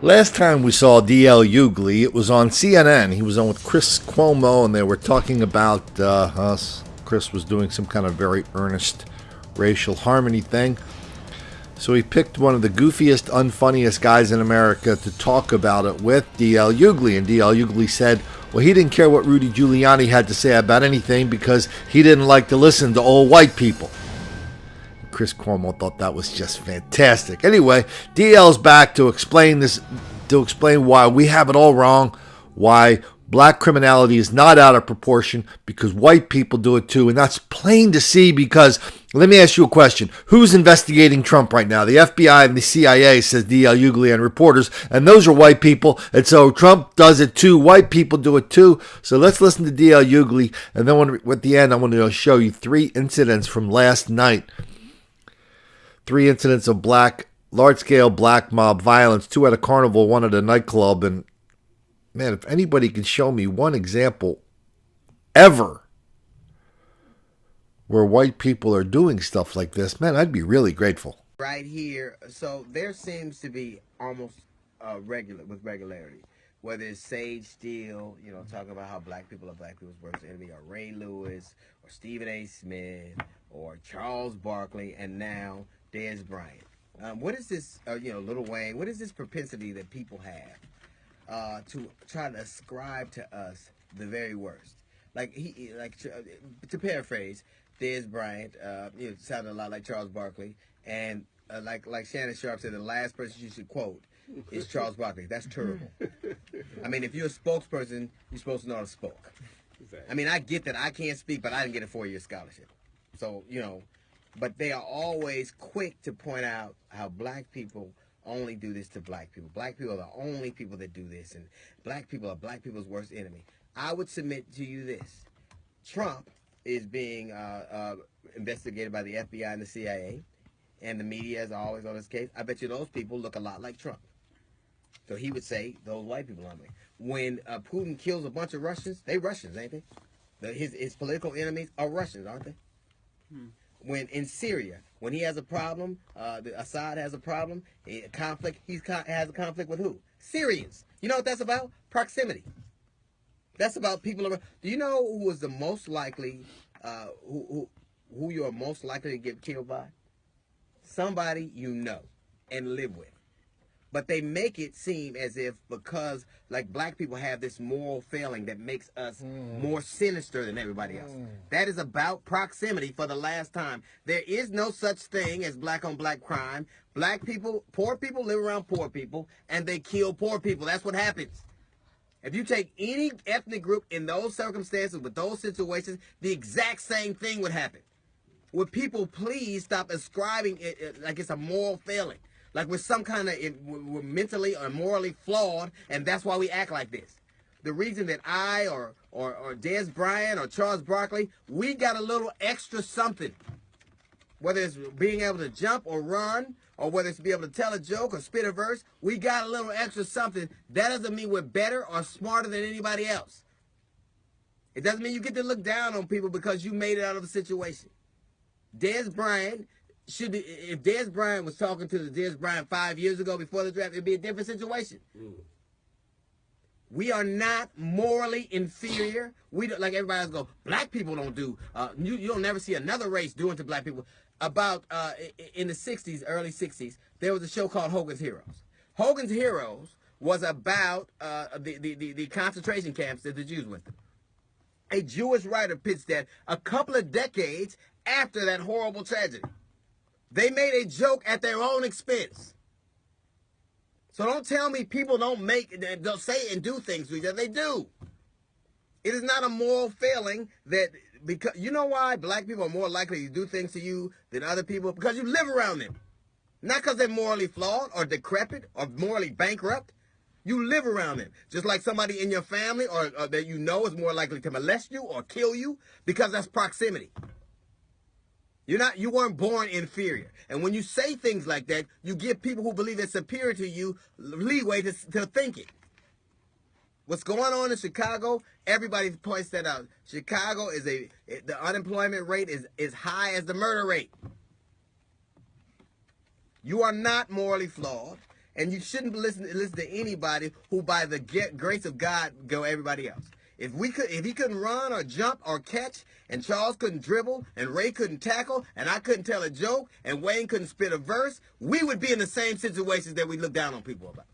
Last time we saw D.L. Hughley, it was on CNN. He was on with Chris Cuomo, and they were talking about us. Chris was doing some kind of very earnest racial harmony thing. So he picked one of the goofiest, unfunniest guys in America to talk about it with, D.L. Hughley. And D.L. Hughley said, well, he didn't care what Rudy Giuliani had to say about anything because he didn't like to listen to old white people. Chris Cuomo thought that was just fantastic. Anyway, DL's back to explain this, to explain why we have it all wrong, why black criminality is not out of proportion because white people do it too, and that's plain to see because, let me ask you a question. Who's investigating Trump right now? The FBI and the CIA, says D.L. Hughley and reporters, and those are white people, and so Trump does it too. White people do it too. So let's listen to D.L. Hughley, and then at the end, I want to show you 3 incidents from last night. 3 incidents of large-scale black mob violence, 2 at a carnival, 1 at a nightclub. And, man, if anybody can show me one example ever where white people are doing stuff like this, man, I'd be really grateful. Right here, so there seems to be almost regularity. Whether it's Sage Steele, talking about how black people are black people's worst enemy, or Ray Lewis, or Stephen A. Smith, or Charles Barkley, and now Dez Bryant. What is this, Lil Wayne, what is this propensity that people have to try to ascribe to us the very worst? To paraphrase, Dez Bryant, sounded a lot like Charles Barkley, and like Shannon Sharp said, the last person you should quote is Charles Barkley. That's terrible. I mean, if you're a spokesperson, you're supposed to know how to spoke. I mean, I get that I can't speak, but I didn't get a 4-year scholarship. So, but they are always quick to point out how black people only do this to black people. Black people are the only people that do this, and black people are black people's worst enemy. I would submit to you this. Trump is being investigated by the FBI and the CIA, and the media is always on his case. I bet you those people look a lot like Trump. So he would say, those white people on me. When Putin kills a bunch of Russians, they Russians, ain't they? His political enemies are Russians, aren't they? When in Syria, when he has a problem, Assad has a problem, a conflict, has a conflict with who? Syrians. You know what that's about? Proximity. That's about people around. Do you know who was the most likely, who you are most likely to get killed by? Somebody you know and live with. But they make it seem as if because, black people have this moral failing that makes us more sinister than everybody else. That is about proximity for the last time. There is no such thing as black-on-black crime. Black people, poor people live around poor people, and they kill poor people. That's what happens. If you take any ethnic group in those circumstances, with those situations, the exact same thing would happen. Would people please stop ascribing it like it's a moral failing? Like we're some kind of, we're mentally or morally flawed, and that's why we act like this. The reason that I or Dez Bryant or Charles Barkley, we got a little extra something. Whether it's being able to jump or run, or whether it's to be able to tell a joke or spit a verse, we got a little extra something. That doesn't mean we're better or smarter than anybody else. It doesn't mean you get to look down on people because you made it out of a situation. Dez Bryant if Dez Bryant was talking to the Dez Bryant 5 years ago before the draft, it'd be a different situation. We are not morally inferior. We don't, like everybody else go, black people don't do, you'll never see another race doing to black people. About, in the 60s, early 60s, there was a show called Hogan's Heroes. Hogan's Heroes was about the concentration camps that the Jews went through. A Jewish writer pitched that a couple of decades after that horrible tragedy. They made a joke at their own expense. So don't tell me people they'll say and do things to each other. They do. It is not a moral failing that, because you know why black people are more likely to do things to you than other people? Because you live around them. Not because they're morally flawed or decrepit or morally bankrupt. You live around them. Just like somebody in your family or that you know is more likely to molest you or kill you, because that's proximity. You weren't born inferior. And when you say things like that, you give people who believe they're superior to you leeway to think it. What's going on in Chicago, everybody points that out. Chicago the unemployment rate is as high as the murder rate. You are not morally flawed. And you shouldn't listen to anybody who, by the grace of God, go everybody else. If he couldn't run or jump or catch, and Charles couldn't dribble, and Ray couldn't tackle, and I couldn't tell a joke, and Wayne couldn't spit a verse, we would be in the same situations that we look down on people about.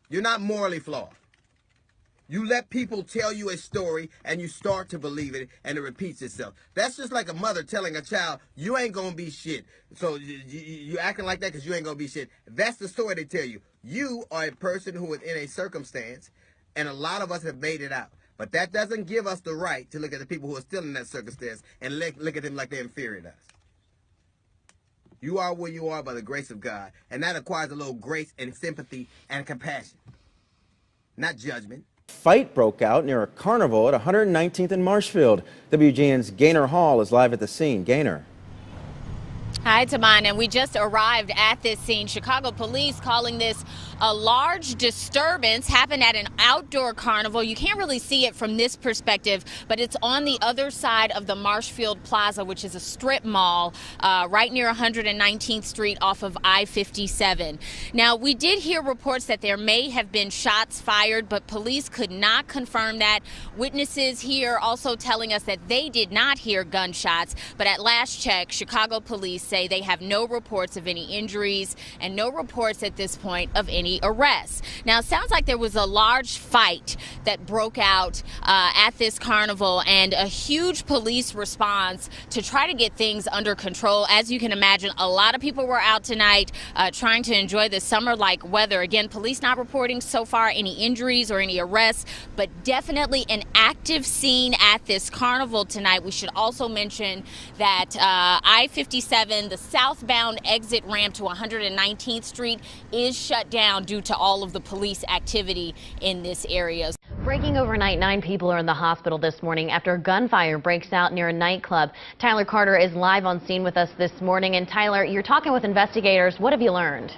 You're not morally flawed. You let people tell you a story, and you start to believe it, and it repeats itself. That's just like a mother telling a child, you ain't gonna be shit. So you acting like that because you ain't gonna be shit. That's the story they tell you. You are a person who is in a circumstance, and a lot of us have made it out. But that doesn't give us the right to look at the people who are still in that circumstance and look at them like they're inferior to us. You are where you are by the grace of God, and that acquires a little grace and sympathy and compassion, not judgment. Fight broke out near a carnival at 119th and Marshfield. WGN's Gaynor Hall is live at the scene. Gaynor. Hi, Taman, and we just arrived at this scene. Chicago police calling this a large disturbance happened at an outdoor carnival. You can't really see it from this perspective, but it's on the other side of the Marshfield Plaza, which is a strip mall right near 119th Street off of I-57. Now, we did hear reports that there may have been shots fired, but police could not confirm that. Witnesses here also telling us that they did not hear gunshots, but at last check, Chicago police say they have no reports of any injuries and no reports at this point of any arrests. Now, it sounds like there was a large fight that broke out at this carnival and a huge police response to try to get things under control. As you can imagine, a lot of people were out tonight trying to enjoy the summer-like weather. Again, police not reporting so far any injuries or any arrests, but definitely an active scene at this carnival tonight. We should also mention that I-57, the southbound exit ramp to 119th Street, is shut down due to all of the police activity in this area. Breaking overnight, 9 people are in the hospital this morning after gunfire breaks out near a nightclub. Tyler Carter is live on scene with us this morning. And Tyler, you're talking with investigators. What have you learned?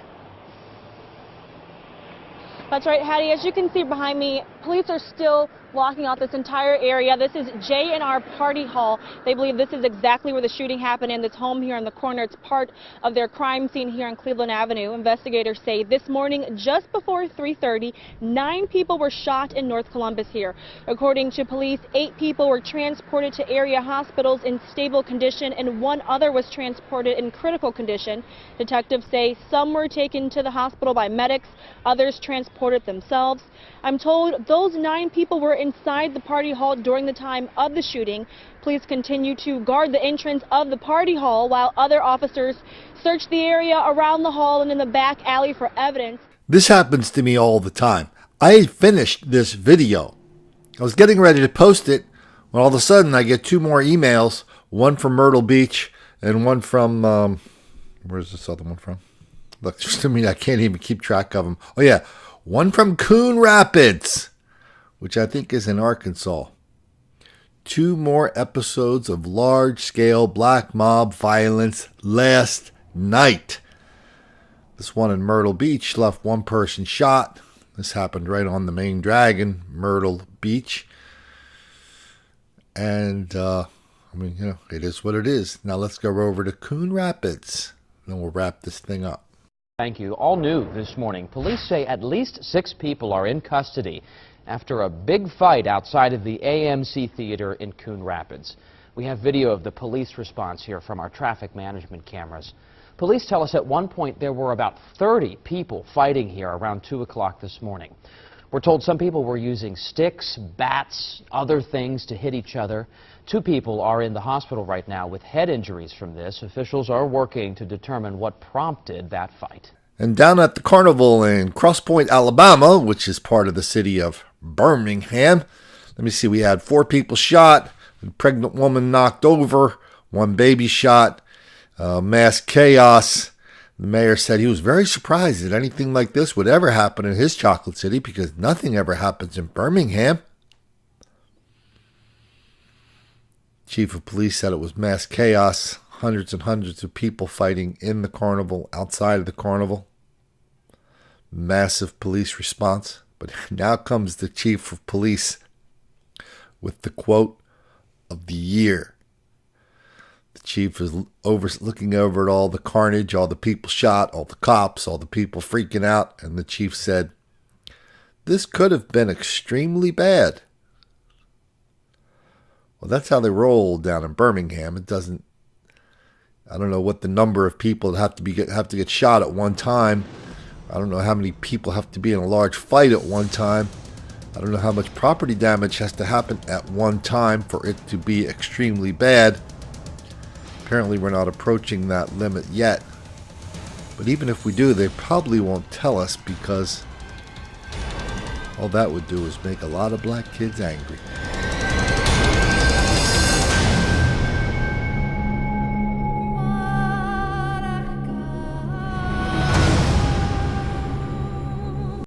That's right, Hattie. As you can see behind me, police are still blocking out this entire area. This is J&R Party Hall. They believe this is exactly where the shooting happened in this home here in the corner. It's part of their crime scene here on Cleveland Avenue. Investigators say this morning, just before 3:30, 9 people were shot in North Columbus here. According to police, 8 people were transported to area hospitals in stable condition and 1 other was transported in critical condition. Detectives say some were taken to the hospital by medics, others transported themselves. I'm told those 9 people were inside the party hall during the time of the shooting. Police continue to guard the entrance of the party hall while other officers search the area around the hall and in the back alley for evidence. This happens to me all the time. I finished this video. I was getting ready to post it when all of a sudden I get 2 more emails, one from Myrtle Beach and one from, where's this other one from? Look, just to me, I can't even keep track of them. Oh yeah, one from Coon Rapids, which I think is in Arkansas. 2 more episodes of large-scale black mob violence last night. This one in Myrtle Beach left 1 person shot. This happened right on the main dragon, Myrtle Beach. And, it is what it is. Now let's go over to Coon Rapids. Then we'll wrap this thing up. Thank you. All new this morning. Police say at least 6 people are in custody after a big fight outside of the AMC Theater in Coon Rapids. We have video of the police response here from our traffic management cameras. Police tell us at one point there were about 30 people fighting here around 2 o'clock this morning. We're told some people were using sticks, bats, other things to hit each other. 2 people are in the hospital right now with head injuries from this. Officials are working to determine what prompted that fight. And down at the carnival in Cross Point, Alabama, which is part of the city of Birmingham, let me see, we had 4 people shot, a pregnant woman knocked over, 1 baby shot, mass chaos. The mayor said he was very surprised that anything like this would ever happen in his chocolate city because nothing ever happens in Birmingham. Chief of police said it was mass chaos, hundreds and hundreds of people fighting in the carnival, outside of the carnival. Massive police response. But now comes the chief of police with the quote of the year. The chief is looking over at all the carnage, all the people shot, all the cops, all the people freaking out, and the chief said, "This could have been extremely bad." Well, that's how they roll down in Birmingham. I don't know what the number of people that have to get shot at one time. I don't know how many people have to be in a large fight at one time. I don't know how much property damage has to happen at one time for it to be extremely bad. Apparently, we're not approaching that limit yet. But even if we do, they probably won't tell us, because all that would do is make a lot of black kids angry.